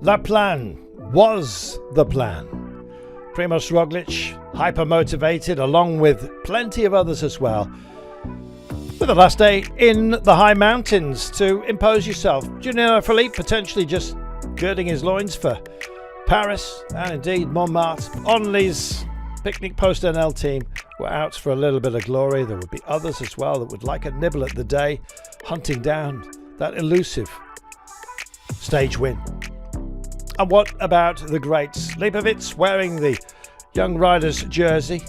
La Plan was the plan. Primož Roglic, hyper-motivated, along with plenty of others as well. With the last day in the high mountains to impose yourself. Julian Alaphilippe potentially just girding his loins for Paris and indeed Montmartre. Onley's Picnic Post NL team were out for a little bit of glory. There would be others as well that would like a nibble at the day, hunting down that elusive stage win. And what about the greats? Lipovic wearing the young rider's jersey.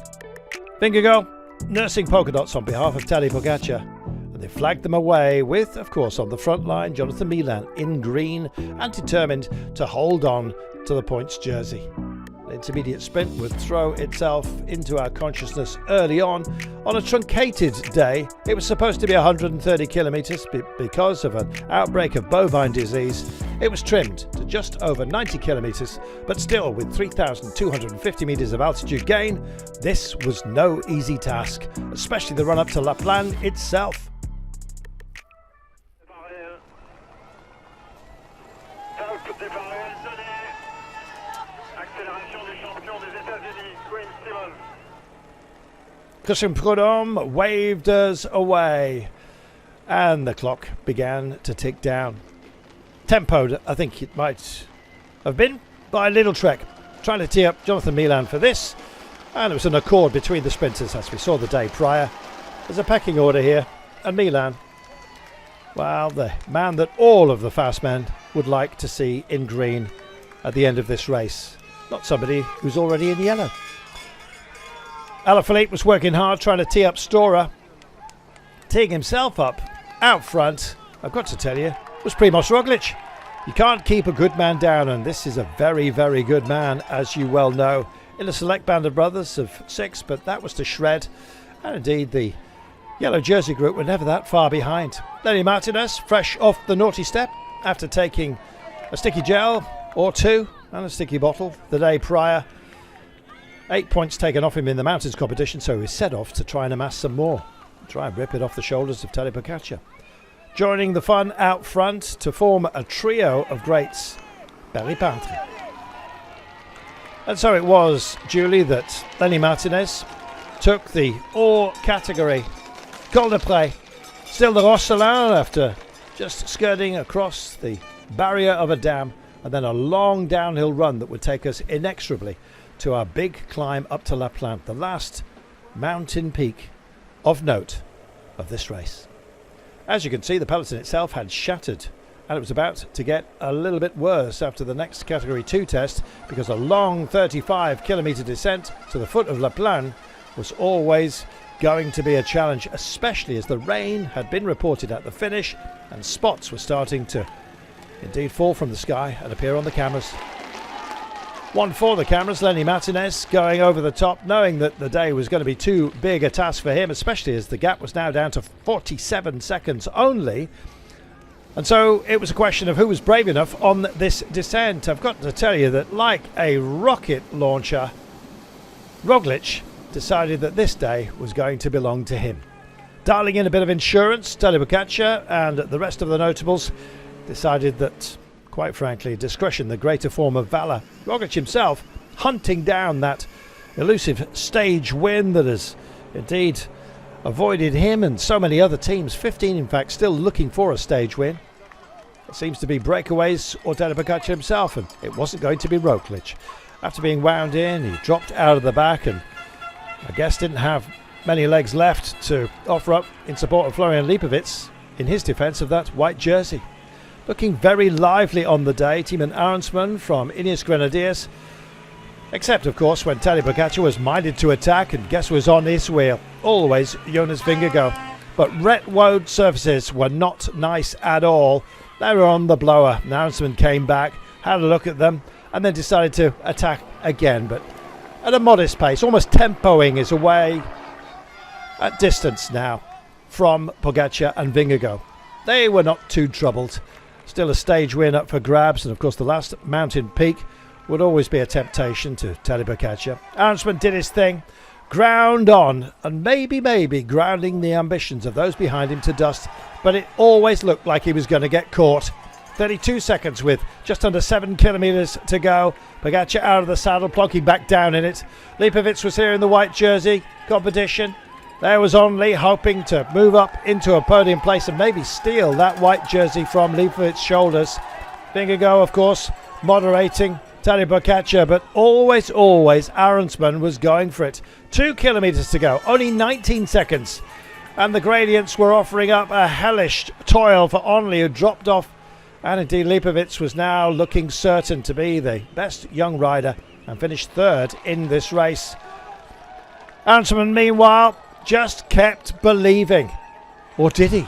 Vingegaard nursing polka dots on behalf of Tadej Pogačar. And they flagged them away with, of course, on the front line, Jonathan Milan in green and determined to hold on to the points jersey. The intermediate sprint would throw itself into our consciousness early on a truncated day. It was supposed to be 130 kilometres because of an outbreak of bovine disease. It was trimmed to just over 90 kilometres, but still with 3,250 metres of altitude gain, this was no easy task, especially the run-up to La Plan itself. Christian Prudhomme waved us away and the clock began to tick down. Tempoed, I think it might have been, by Little Trek, trying to tee up Jonathan Milan for this, and it was an accord between the sprinters as we saw the day prior. There's a pecking order here, and Milan, well, the man that all of the fast men would like to see in green at the end of this race, not somebody who's already in yellow. Alaphilippe was working hard trying to tee up Stora. Teeing himself up out front, I've got to tell you, was Primož Roglic. You can't keep a good man down, and this is a very, very good man, as you well know, in a select band of brothers of 6, but that was to shred. And indeed, the yellow jersey group were never that far behind. Lenny Martinez, fresh off the naughty step, after taking a sticky gel or two and a sticky bottle the day prior. 8 points taken off him in the mountains competition, so he set off to try and amass some more. Try and rip it off the shoulders of Tadej Pogačar. Joining the fun out front to form a trio of greats, Barry Peintre. And so it was, Julie, that Lenny Martinez took the all category Col de Pré, still the Rosselin, after just skirting across the barrier of a dam, and then a long downhill run that would take us inexorably to our big climb up to La Plan, the last mountain peak of note of this race. As you can see, the peloton itself had shattered, and it was about to get a little bit worse after the next Category 2 test, because a long 35-kilometre descent to the foot of La Plan was always going to be a challenge, especially as the rain had been reported at the finish and spots were starting to indeed fall from the sky and appear on the cameras. One for the cameras, Lenny Martinez going over the top, knowing that the day was going to be too big a task for him, especially as the gap was now down to 47 seconds only. And so it was a question of who was brave enough on this descent. I've got to tell you that, like a rocket launcher, Roglic decided that this day was going to belong to him. Dialing in a bit of insurance, Tadej Pogačar and the rest of the notables decided that, quite frankly, discretion, the greater form of valour. Roglic himself hunting down that elusive stage win that has indeed avoided him and so many other teams. 15, in fact, still looking for a stage win. It seems to be breakaways or Tadej Pogačar himself, and it wasn't going to be Roglic. After being wound in, he dropped out of the back and I guess didn't have many legs left to offer up in support of Florian Lipovic in his defence of that white jersey. Looking very lively on the day, Tiemann Arensman from Ineos Grenadiers. Except, of course, when Tadej Pogačar was minded to attack, and guess who was on his wheel? Always Jonas Vingegaard. But wet road surfaces were not nice at all. They were on the blower. Arensman came back, had a look at them, and then decided to attack again, but at a modest pace, almost tempoing his way at distance now from Pogačar and Vingegaard. They were not too troubled. Still a stage win up for grabs, and of course the last mountain peak would always be a temptation to Tadej Pogačar. Arensman did his thing, ground on, and maybe grounding the ambitions of those behind him to dust, but it always looked like he was going to get caught. 32 seconds with just under 7 kilometres to go. Pogačar out of the saddle, plonking back down in it. Lipovic was here in the white jersey competition. There was Only hoping to move up into a podium place and maybe steal that white jersey from Lipovic's shoulders. Vingegaard, of course, moderating Tadej Pogačar, but always Arensman was going for it. 2 kilometres to go, only 19 seconds. And the gradients were offering up a hellish toil for Only, who dropped off. And indeed, Lipovic was now looking certain to be the best young rider and finished third in this race. Arensman, meanwhile, just kept believing. Or did he?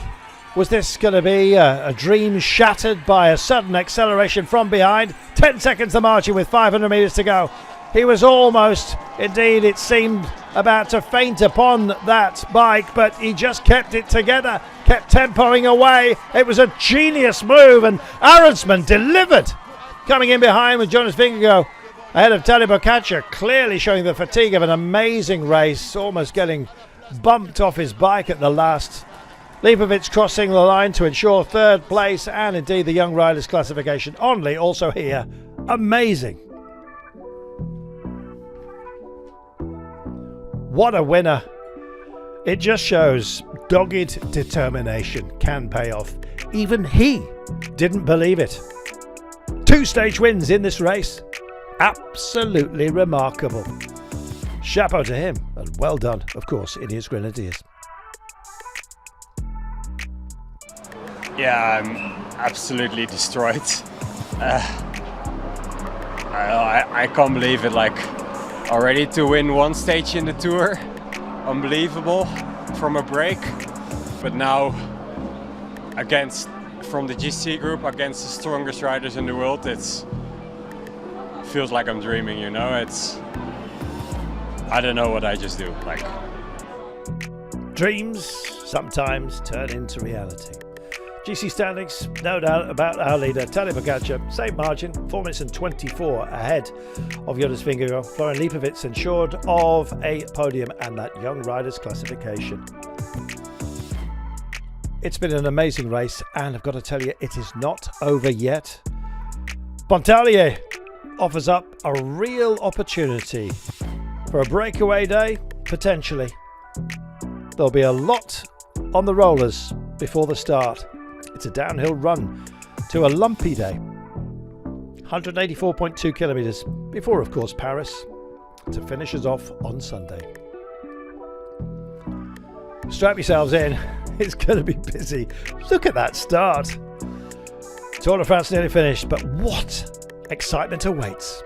Was this going to be a dream shattered by a sudden acceleration from behind? 10 seconds the margin with 500 metres to go. He was almost, indeed it seemed, about to faint upon that bike, but he just kept it together, kept tempoing away. It was a genius move, and Arensman delivered. Coming in behind with Jonas Vingegaard ahead of Tadej Pogačar, clearly showing the fatigue of an amazing race, almost getting bumped off his bike at the last. Lipovic crossing the line to ensure third place, and indeed the young riders classification. Only also here. Amazing. What a winner. It just shows dogged determination can pay off. Even he didn't believe it. 2 stage wins in this race. Absolutely remarkable. Chapeau to him, and well done, of course, in his Grenadiers. Yeah, I'm absolutely destroyed. I can't believe it, like, already to win one stage in the Tour, unbelievable, from a break. But now, from the GC group, against the strongest riders in the world, feels like I'm dreaming, you know? I don't know what I just do, like. Dreams sometimes turn into reality. GC standings, no doubt about our leader, Tadej Pogačar. Same margin, 4 minutes and 24 ahead of Jonas Vingegaard. Florian Lipovic ensured of a podium and that young riders classification. It's been an amazing race, and I've got to tell you, it is not over yet. Montalier offers up a real opportunity for a breakaway day, potentially. There'll be a lot on the rollers before the start. It's a downhill run to a lumpy day. 184.2 kilometres before, of course, Paris, to finish us off on Sunday. Strap yourselves in. It's going to be busy. Look at that start. Tour de France nearly finished, but what excitement awaits.